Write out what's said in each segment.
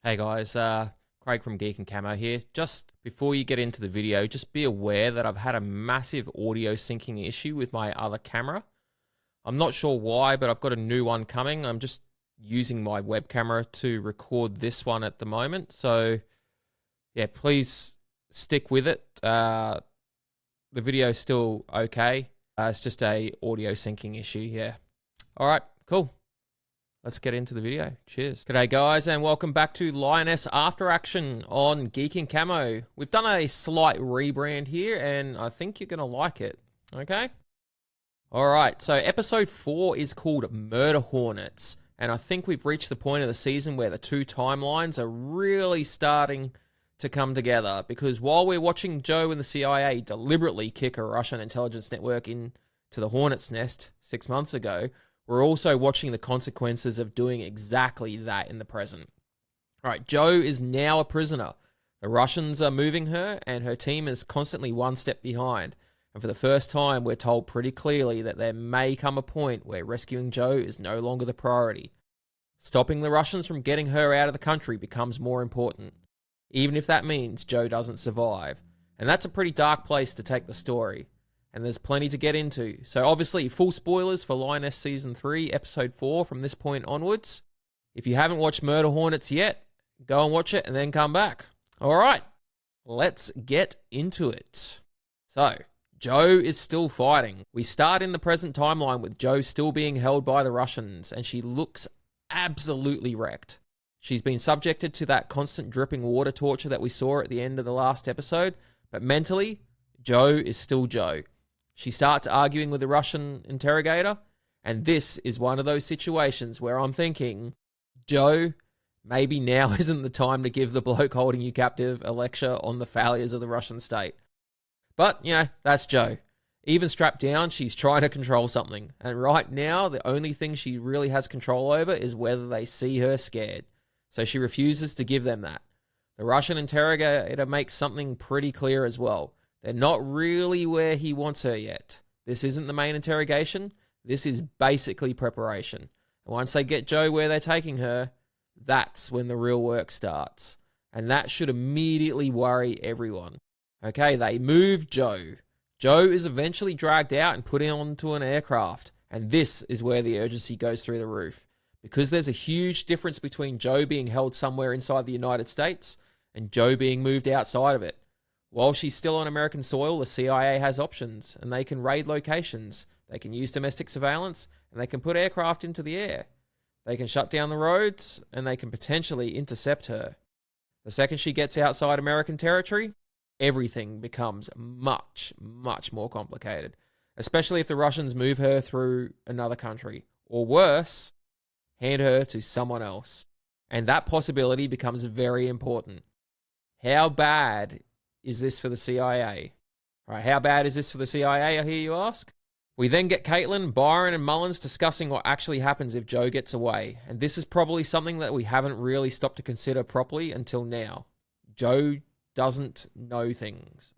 Hey guys, Craig from Geek and Camo here. Just before you get into the video, just be aware that I've had a massive audio syncing issue with my other camera. I'm not sure why, but I've got a new one coming. I'm just using my web camera to record this one at the moment. So yeah, please stick with it. The video's still okay. It's just a audio syncing issue, yeah. All right, cool. Let's get into the video. Cheers. G'day guys, and welcome back to Lioness After Action on Geek and Camo. We've done a slight rebrand here, and I think you're going to like it, okay? Alright, so episode 4 is called Murder Hornets, and I think we've reached the point of the season where the two timelines are really starting to come together, because while we're watching Joe and the CIA deliberately kick a Russian intelligence network into the Hornets' nest 6 months ago, we're also watching the consequences of doing exactly that in the present. All right, Joe is now a prisoner. The Russians are moving her, and her team is constantly one step behind. And for the first time, we're told pretty clearly that there may come a point where rescuing Joe is no longer the priority. Stopping the Russians from getting her out of the country becomes more important, even if that means Joe doesn't survive. And that's a pretty dark place to take the story. And there's plenty to get into. So obviously, full spoilers for Lioness Season 3, Episode 4 from this point onwards. If you haven't watched Murder Hornets yet, go and watch it and then come back. All right, let's get into it. So, Joe is still fighting. We start in the present timeline with Joe still being held by the Russians, and she looks absolutely wrecked. She's been subjected to that constant dripping water torture that we saw at the end of the last episode, but mentally, Joe is still Joe. She starts arguing with the Russian interrogator, and this is one of those situations where I'm thinking, Joe, maybe now isn't the time to give the bloke holding you captive a lecture on the failures of the Russian state. But, you know, that's Joe. Even strapped down, she's trying to control something, and right now, the only thing she really has control over is whether they see her scared. So she refuses to give them that. The Russian interrogator makes something pretty clear as well. They're not really where he wants her yet. This isn't the main interrogation. This is basically preparation. And once they get Joe where they're taking her, that's when the real work starts. And that should immediately worry everyone. Okay, they move Joe. Joe is eventually dragged out and put onto an aircraft. And this is where the urgency goes through the roof. Because there's a huge difference between Joe being held somewhere inside the United States and Joe being moved outside of it. While she's still on American soil, the CIA has options, and they can raid locations. They can use domestic surveillance, and they can put aircraft into the air. They can shut down the roads, and they can potentially intercept her. The second she gets outside American territory, everything becomes much, much more complicated, especially if the Russians move her through another country, or worse, hand her to someone else. And that possibility becomes very important. How bad is this for the CIA? All right, how bad is this for the CIA, I hear you ask? We then get Caitlin, Byron, and Mullins discussing what actually happens if Joe gets away. And this is probably something that we haven't really stopped to consider properly until now. Joe doesn't know things.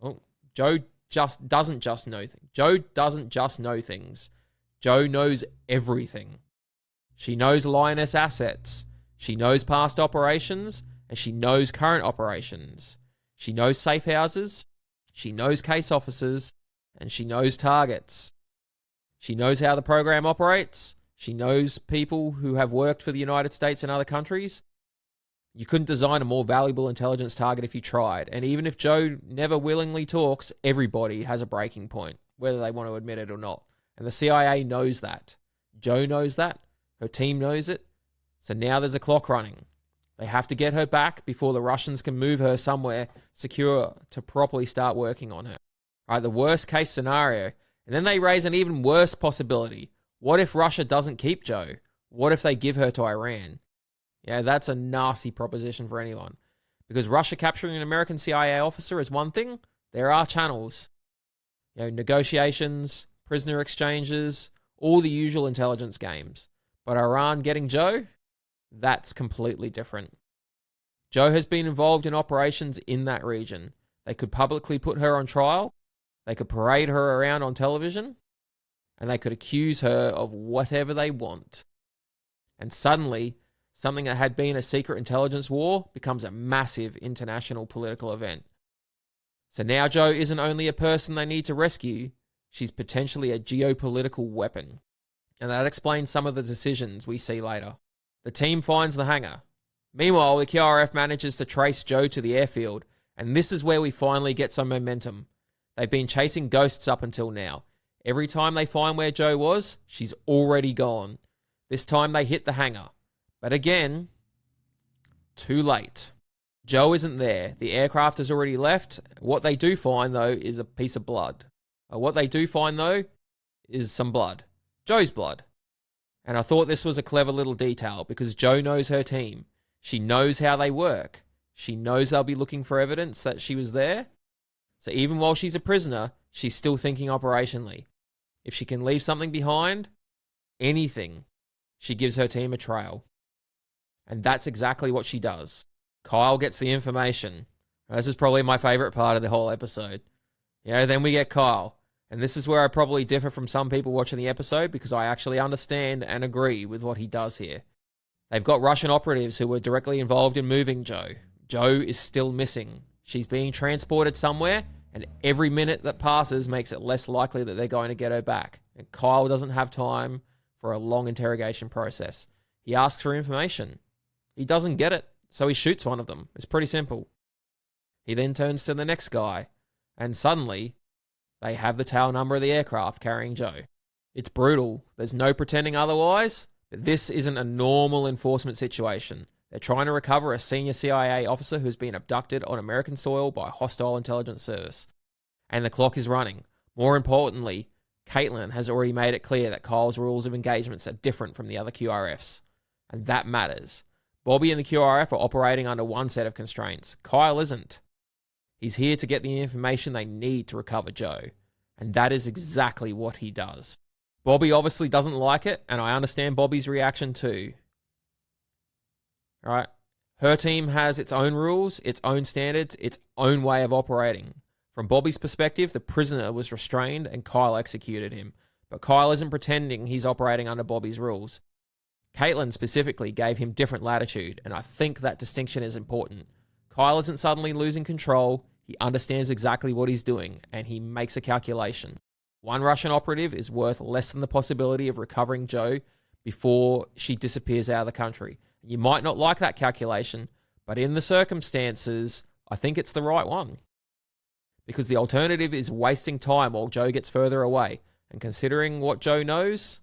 Joe doesn't just know things. Joe doesn't just know things. Joe knows everything. She knows Lioness assets. She knows past operations, and she knows current operations. She knows safe houses, she knows case officers, and she knows targets. She knows how the program operates. She knows people who have worked for the United States and other countries. You couldn't design a more valuable intelligence target if you tried. And even if Joe never willingly talks, everybody has a breaking point, whether they want to admit it or not. And the CIA knows that. Joe knows that. Her team knows it. So now there's a clock running. They have to get her back before the Russians can move her somewhere secure to properly start working on her. All right, the worst case scenario. And then they raise an even worse possibility. What if Russia doesn't keep Joe? What if they give her to Iran? Yeah, that's a nasty proposition for anyone. Because Russia capturing an American CIA officer is one thing. There are channels. You know, negotiations, prisoner exchanges, all the usual intelligence games. But Iran getting Joe? That's completely different. Joe has been involved in operations in that region. They could publicly put her on trial. They could parade her around on television. And they could accuse her of whatever they want. And suddenly, something that had been a secret intelligence war becomes a massive international political event. So now Jo isn't only a person they need to rescue, she's potentially a geopolitical weapon. And that explains some of the decisions we see later. The team finds the hangar. Meanwhile, the QRF manages to trace Jo to the airfield, and this is where we finally get some momentum. They've been chasing ghosts up until now. Every time they find where Jo was, she's already gone. This time they hit the hangar. But again, too late. Jo isn't there. The aircraft has already left. What they do find, though, is a piece of blood. What they do find, though, is some blood. Jo's blood. And I thought this was a clever little detail because Jo knows her team. She knows how they work. She knows they'll be looking for evidence that she was there. So even while she's a prisoner, she's still thinking operationally. If she can leave something behind, anything, she gives her team a trail. And that's exactly what she does. Kyle gets the information. This is probably my favorite part of the whole episode. Then we get Kyle. And this is where I probably differ from some people watching the episode because I actually understand and agree with what he does here. They've got Russian operatives who were directly involved in moving Jo. Jo is still missing. She's being transported somewhere, and every minute that passes makes it less likely that they're going to get her back. And Kyle doesn't have time for a long interrogation process. He asks for information. He doesn't get it, so he shoots one of them. It's pretty simple. He then turns to the next guy, and suddenly, they have the tail number of the aircraft carrying Jo. It's brutal. There's no pretending otherwise, but this isn't a normal enforcement situation. They're trying to recover a senior CIA officer who's been abducted on American soil by a hostile intelligence service. And the clock is running. More importantly, Caitlin has already made it clear that Kyle's rules of engagements are different from the other QRFs. And that matters. Bobby and the QRF are operating under one set of constraints. Kyle isn't. He's here to get the information they need to recover Jo. And that is exactly what he does. Bobby obviously doesn't like it, and I understand Bobby's reaction too. All right. Her team has its own rules, its own standards, its own way of operating. From Bobby's perspective, the prisoner was restrained and Kyle executed him. But Kyle isn't pretending he's operating under Bobby's rules. Caitlin specifically gave him different latitude, and I think that distinction is important. Kyle isn't suddenly losing control. He understands exactly what he's doing, and he makes a calculation. One Russian operative is worth less than the possibility of recovering Jo before she disappears out of the country. You might not like that calculation, but in the circumstances, I think it's the right one. Because the alternative is wasting time while Jo gets further away. And considering what Jo knows,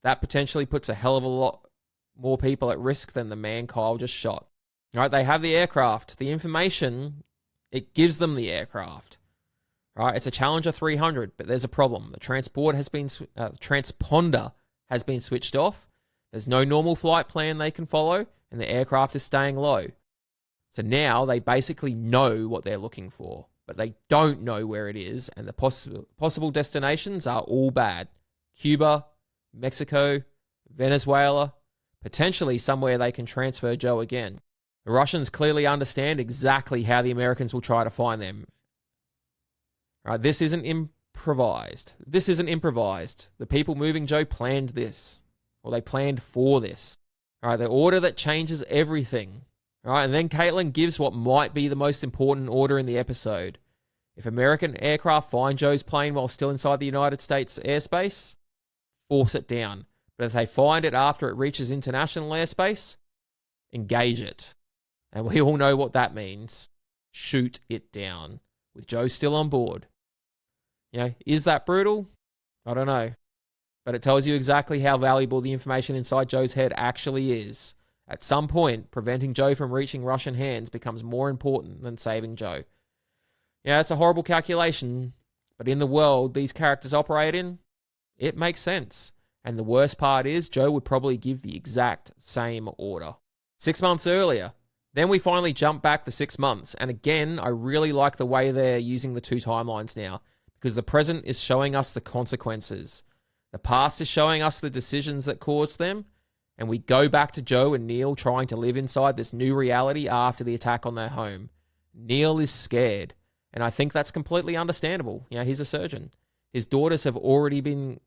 that potentially puts a hell of a lot more people at risk than the man Kyle just shot. All right, they have the aircraft. The information, it gives them the aircraft. All right, it's a Challenger 300, but there's a problem. The transponder has been switched off. There's no normal flight plan they can follow, and the aircraft is staying low. So now they basically know what they're looking for, but they don't know where it is, and the possible destinations are all bad. Cuba, Mexico, Venezuela, potentially somewhere they can transfer Jo again. The Russians clearly understand exactly how the Americans will try to find them. All right, this isn't improvised. The people moving Jo planned this. Or they planned for this. All right, the order that changes everything. All right, and then Caitlin gives what might be the most important order in the episode. If American aircraft find Jo's plane while still inside the United States airspace, force it down. But if they find it after it reaches international airspace, engage it. And we all know what that means. Shoot it down. With Jo still on board. Is that brutal? I don't know. But it tells you exactly how valuable the information inside Jo's head actually is. At some point, preventing Jo from reaching Russian hands becomes more important than saving Jo. It's a horrible calculation, but in the world these characters operate in, it makes sense. And the worst part is, Jo would probably give the exact same order. 6 months earlier. Then we finally jump back the 6 months. And again, I really like the way they're using the two timelines now, because the present is showing us the consequences. The past is showing us the decisions that caused them, and we go back to Jo and Neil trying to live inside this new reality after the attack on their home. Neil is scared, and I think that's completely understandable. He's a surgeon. His daughters have already been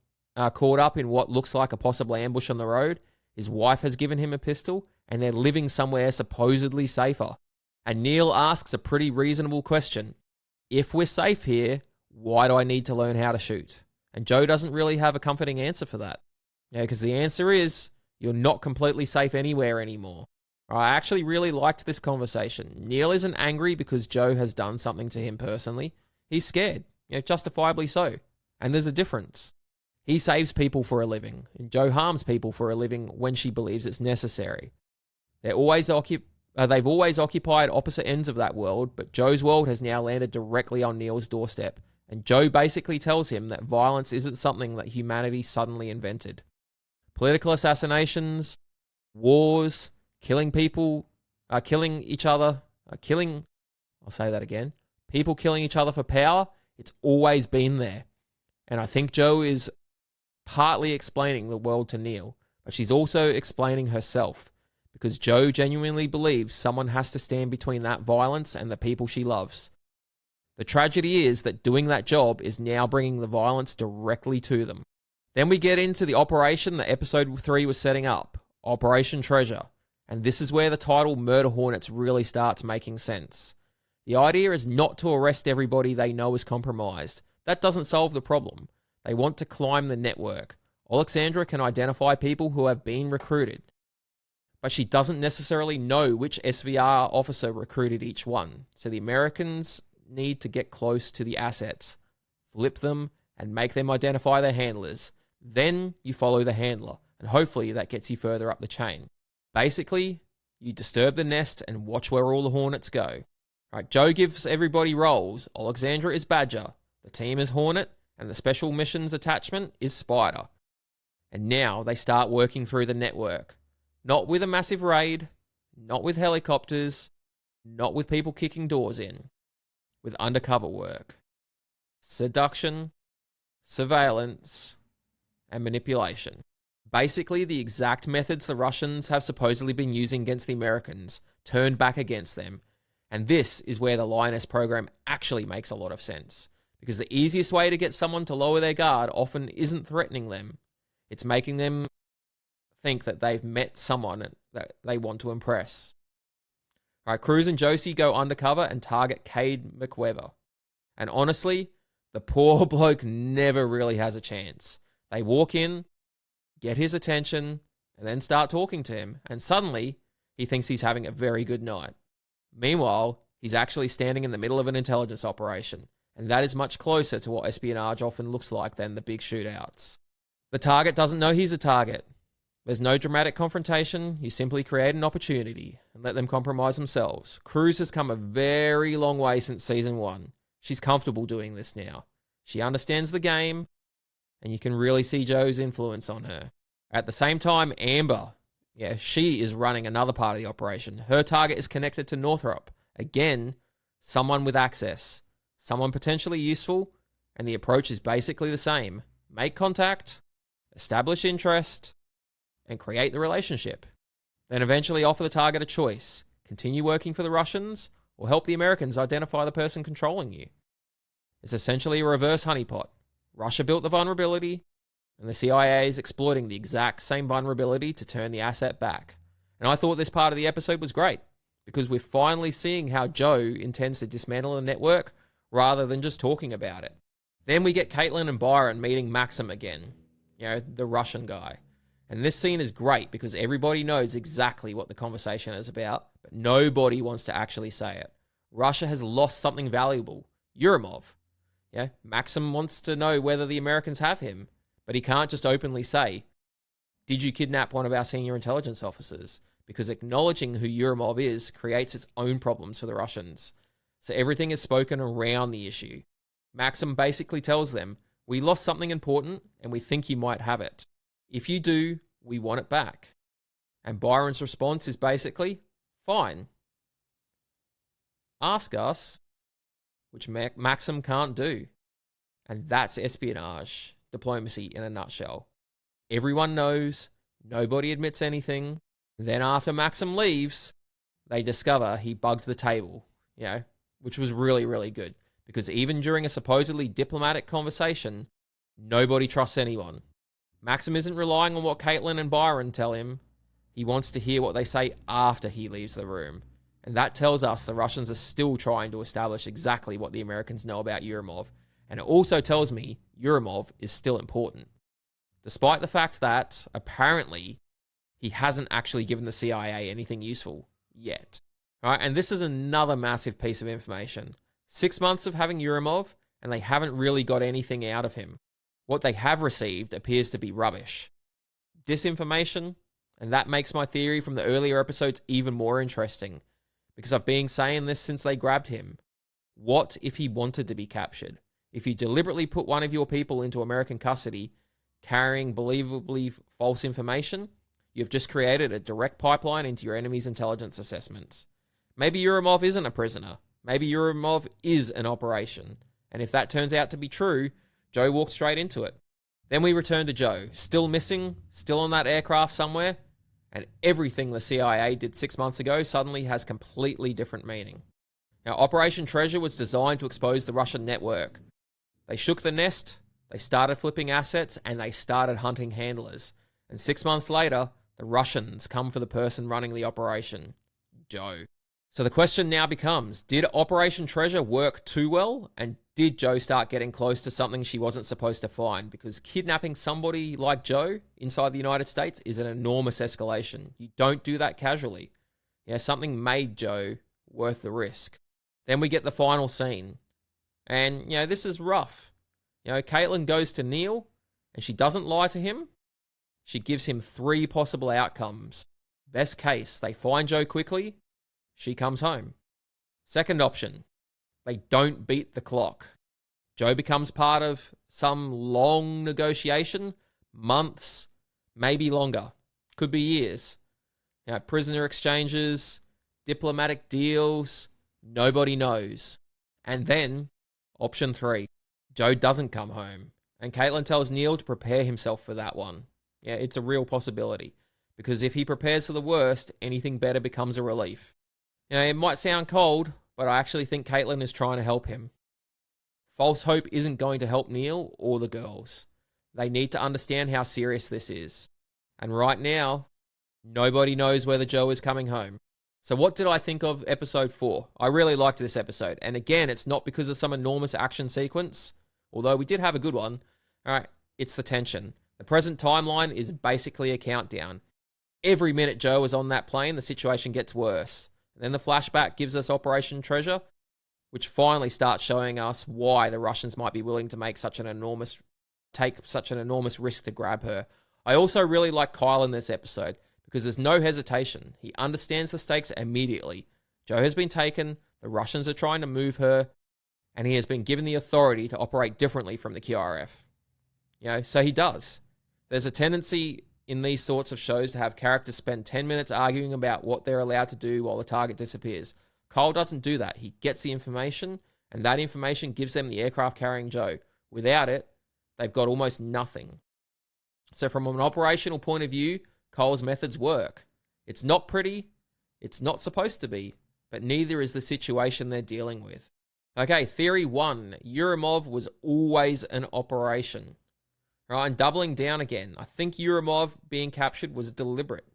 caught up in what looks like a possible ambush on the road. His wife has given him a pistol, and they're living somewhere supposedly safer. And Neil asks a pretty reasonable question. If we're safe here, why do I need to learn how to shoot? And Joe doesn't really have a comforting answer for that. Yeah, because the answer is, you're not completely safe anywhere anymore. I actually really liked this conversation. Neil isn't angry because Joe has done something to him personally. He's scared, justifiably so. And there's a difference. He saves people for a living, and Joe harms people for a living when she believes it's necessary. They've always occupied opposite ends of that world, but Joe's world has now landed directly on Neil's doorstep, and Joe basically tells him that violence isn't something that humanity suddenly invented. Political assassinations, wars, killing people, I'll say that again, people killing each other for power, it's always been there. And I think Joe is partly explaining the world to Neil, but she's also explaining herself, because Joe genuinely believes someone has to stand between that violence and the people she loves. The tragedy is that doing that job is now bringing the violence directly to them. Then we get into the operation that episode 3 was setting up, Operation Treasure, and this is where the title Murder Hornets really starts making sense. The idea is not to arrest everybody they know is compromised. That doesn't solve the problem. They want to climb the network. Alexandra can identify people who have been recruited, but she doesn't necessarily know which SVR officer recruited each one. So the Americans need to get close to the assets, flip them, and make them identify their handlers. Then you follow the handler, and hopefully that gets you further up the chain. Basically, you disturb the nest and watch where all the Hornets go. Right, Joe gives everybody roles. Alexandra is Badger, the team is Hornet, and the special missions attachment is Spider. And now they start working through the network. Not with a massive raid, not with helicopters, not with people kicking doors in. With undercover work. Seduction, surveillance, and manipulation. Basically, the exact methods the Russians have supposedly been using against the Americans turned back against them. And this is where the Lioness program actually makes a lot of sense. Because the easiest way to get someone to lower their guard often isn't threatening them. It's making them think that they've met someone that they want to impress. All right, Cruz and Josie go undercover and target Cade McWeather. And honestly, the poor bloke never really has a chance. They walk in, get his attention, and then start talking to him. And suddenly, he thinks he's having a very good night. Meanwhile, he's actually standing in the middle of an intelligence operation. And that is much closer to what espionage often looks like than the big shootouts. The target doesn't know he's a target. There's no dramatic confrontation. You simply create an opportunity and let them compromise themselves. Cruz has come a very long way since season 1. She's comfortable doing this now. She understands the game, and you can really see Joe's influence on her. At the same time, Amber, she is running another part of the operation. Her target is connected to Northrop. Again, someone with access, someone potentially useful, and the approach is basically the same. Make contact, establish interest, and create the relationship. Then eventually offer the target a choice. Continue working for the Russians, or help the Americans identify the person controlling you. It's essentially a reverse honeypot. Russia built the vulnerability, and the CIA is exploiting the exact same vulnerability to turn the asset back. And I thought this part of the episode was great, because we're finally seeing how Joe intends to dismantle the network rather than just talking about it. Then we get Caitlin and Byron meeting Maxim again, the Russian guy. And this scene is great because everybody knows exactly what the conversation is about, but nobody wants to actually say it. Russia has lost something valuable. Yurimov. Maxim wants to know whether the Americans have him, but he can't just openly say, "Did you kidnap one of our senior intelligence officers?" Because acknowledging who Yurimov is creates its own problems for the Russians. So everything is spoken around the issue. Maxim basically tells them, "We lost something important and we think you might have it. If you do, we want it back." And Byron's response is basically, "Fine. Ask us," which Maxim can't do. And that's espionage, diplomacy in a nutshell. Everyone knows, nobody admits anything. Then after Maxim leaves, they discover he bugged the table, which was really, really good. Because even during a supposedly diplomatic conversation, nobody trusts anyone. Maxim isn't relying on what Caitlin and Byron tell him. He wants to hear what they say after he leaves the room. And that tells us the Russians are still trying to establish exactly what the Americans know about Yurimov. And it also tells me Yurimov is still important. Despite the fact that, apparently, he hasn't actually given the CIA anything useful yet. All right, and this is another massive piece of information. 6 months of having Yurimov, and they haven't really got anything out of him. What they have received appears to be rubbish. Disinformation, and that makes my theory from the earlier episodes even more interesting, because I've been saying this since they grabbed him. What if he wanted to be captured? If you deliberately put one of your people into American custody, carrying believably false information, you've just created a direct pipeline into your enemy's intelligence assessments. Maybe Yurimov isn't a prisoner. Maybe Yurimov is an operation. And if that turns out to be true, Joe walked straight into it. Then we return to Joe, still missing, still on that aircraft somewhere, and everything the CIA did 6 months ago suddenly has completely different meaning. Now, Operation Treasure was designed to expose the Russian network. They shook the nest, they started flipping assets, and they started hunting handlers. And 6 months later, the Russians come for the person running the operation, Joe. So the question now becomes, did Operation Treasure work too well? And did Joe start getting close to something she wasn't supposed to find? Because kidnapping somebody like Joe inside the United States is an enormous escalation. You don't do that casually. Yeah, something made Joe worth the risk. Then we get the final scene. And, this is rough. Caitlin goes to Neil, and she doesn't lie to him. She gives him 3 possible outcomes. Best case, they find Joe quickly. She comes home. Second option, they don't beat the clock. Joe becomes part of some long negotiation, months, maybe longer. Could be years. Prisoner exchanges, diplomatic deals, nobody knows. And then, option 3, Joe doesn't come home. And Caitlin tells Neil to prepare himself for that one. Yeah, it's a real possibility. Because if he prepares for the worst, anything better becomes a relief. It might sound cold, but I actually think Caitlin is trying to help him. False hope isn't going to help Neil or the girls. They need to understand how serious this is. And right now, nobody knows whether Joe is coming home. So what did I think of episode 4? I really liked this episode. And again, it's not because of some enormous action sequence, although we did have a good one. All right, it's the tension. The present timeline is basically a countdown. Every minute Joe is on that plane, the situation gets worse. And then the flashback gives us Operation Treasure, which finally starts showing us why the Russians might be willing to take such an enormous risk to grab her. I also really like Kyle in this episode because there's no hesitation. He understands the stakes immediately. Joe has been taken, the Russians are trying to move her, and he has been given the authority to operate differently from the QRF. So he does. There's a tendency in these sorts of shows to have characters spend 10 minutes arguing about what they're allowed to do while the target disappears. Kyle doesn't do that. He gets the information, and that information gives them the aircraft carrying Joe. Without it, they've got almost nothing. So from an operational point of view, Kyle's methods work. It's not pretty, it's not supposed to be, but neither is the situation they're dealing with. Okay, theory 1, Yurimov was always an operation. Right, and doubling down again, I think Yurimov being captured was deliberate.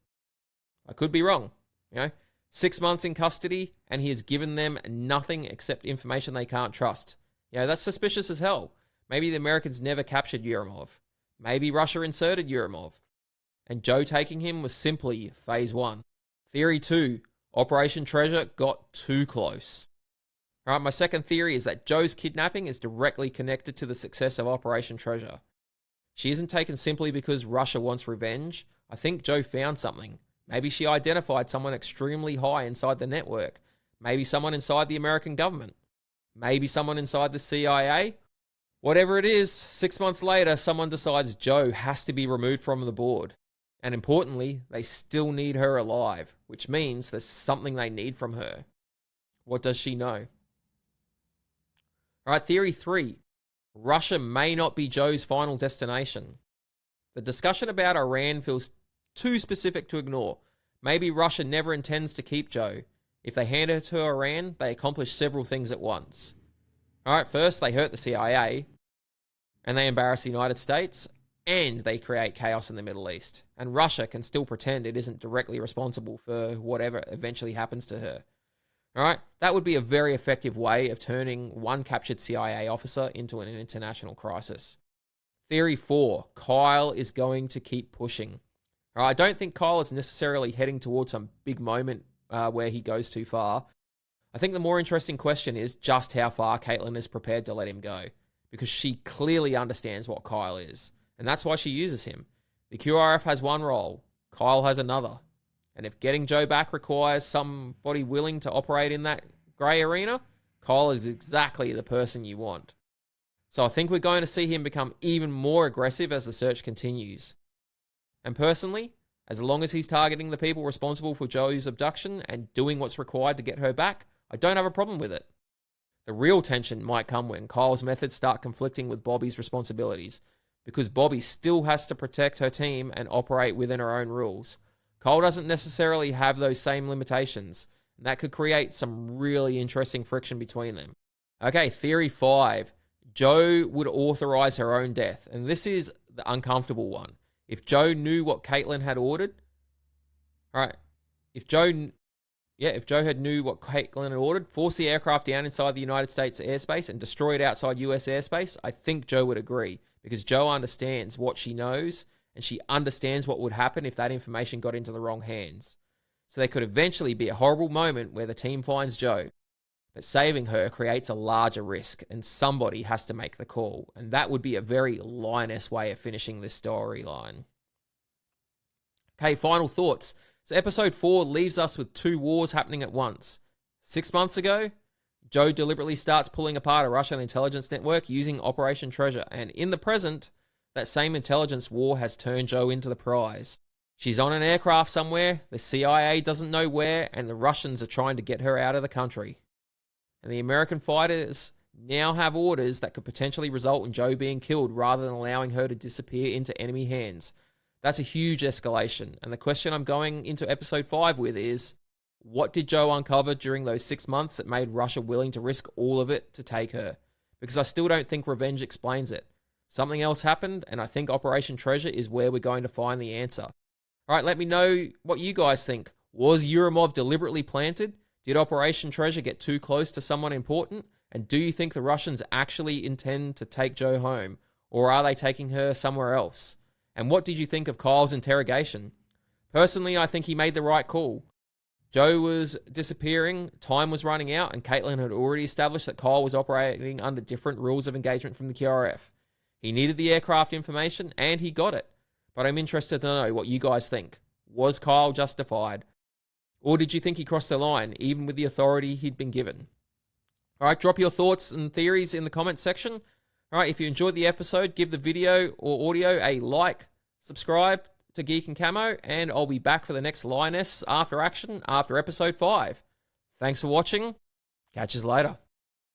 I could be wrong. 6 months in custody, and he has given them nothing except information they can't trust. That's suspicious as hell. Maybe the Americans never captured Yurimov. Maybe Russia inserted Yurimov. And Joe taking him was simply phase 1. Theory 2, Operation Treasure got too close. All right, my second theory is that Joe's kidnapping is directly connected to the success of Operation Treasure. She isn't taken simply because Russia wants revenge. I think Joe found something. Maybe she identified someone extremely high inside the network. Maybe someone inside the American government. Maybe someone inside the CIA. Whatever it is, 6 months later, someone decides Joe has to be removed from the board. And importantly, they still need her alive, which means there's something they need from her. What does she know? All right, theory 3. Russia may not be Joe's final destination. The discussion about Iran feels too specific to ignore. Maybe Russia never intends to keep Joe. If they hand her to Iran, they accomplish several things at once. All right, first, they hurt the CIA, and they embarrass the United States, and they create chaos in the Middle East. And Russia can still pretend it isn't directly responsible for whatever eventually happens to her. All right, that would be a very effective way of turning one captured CIA officer into an international crisis. Theory 4, Kyle is going to keep pushing. All right, I don't think Kyle is necessarily heading towards some big moment where he goes too far. I think the more interesting question is just how far Caitlin is prepared to let him go, because she clearly understands what Kyle is, and that's why she uses him. The QRF has one role, Kyle has another. And if getting Joe back requires somebody willing to operate in that grey arena, Kyle is exactly the person you want. So I think we're going to see him become even more aggressive as the search continues. And personally, as long as he's targeting the people responsible for Joe's abduction and doing what's required to get her back, I don't have a problem with it. The real tension might come when Kyle's methods start conflicting with Bobby's responsibilities, because Bobby still has to protect her team and operate within her own rules. Kyle doesn't necessarily have those same limitations, and that could create some really interesting friction between them. Okay, theory 5. Joe would authorize her own death, and this is the uncomfortable one. If Joe knew what Caitlin had ordered, all right, if Joe had knew what Caitlin had ordered, force the aircraft down inside the United States airspace and destroy it outside US airspace, I think Joe would agree, because Joe understands what she knows, and she understands what would happen if that information got into the wrong hands. So there could eventually be a horrible moment where the team finds Joe, but saving her creates a larger risk, and somebody has to make the call, and that would be a very Lioness way of finishing this storyline. Okay, final thoughts. So episode 4 leaves us with 2 wars happening at once. 6 months ago, Joe deliberately starts pulling apart a Russian intelligence network using Operation Treasure, and in the present, that same intelligence war has turned Joe into the prize. She's on an aircraft somewhere, the CIA doesn't know where, and the Russians are trying to get her out of the country. And the American fighters now have orders that could potentially result in Joe being killed rather than allowing her to disappear into enemy hands. That's a huge escalation, and the question I'm going into episode 5 with is, what did Joe uncover during those 6 months that made Russia willing to risk all of it to take her? Because I still don't think revenge explains it. Something else happened, and I think Operation Treasure is where we're going to find the answer. All right, let me know what you guys think. Was Yurimov deliberately planted? Did Operation Treasure get too close to someone important? And do you think the Russians actually intend to take Joe home? Or are they taking her somewhere else? And what did you think of Kyle's interrogation? Personally, I think he made the right call. Joe was disappearing, time was running out, and Caitlin had already established that Kyle was operating under different rules of engagement from the QRF. He needed the aircraft information, and he got it. But I'm interested to know what you guys think. Was Kyle justified? Or did you think he crossed the line, even with the authority he'd been given? All right, drop your thoughts and theories in the comments section. All right, if you enjoyed the episode, give the video or audio a like, subscribe to Geek and Camo, and I'll be back for the next Lioness after action after episode 5. Thanks for watching. Catch us later.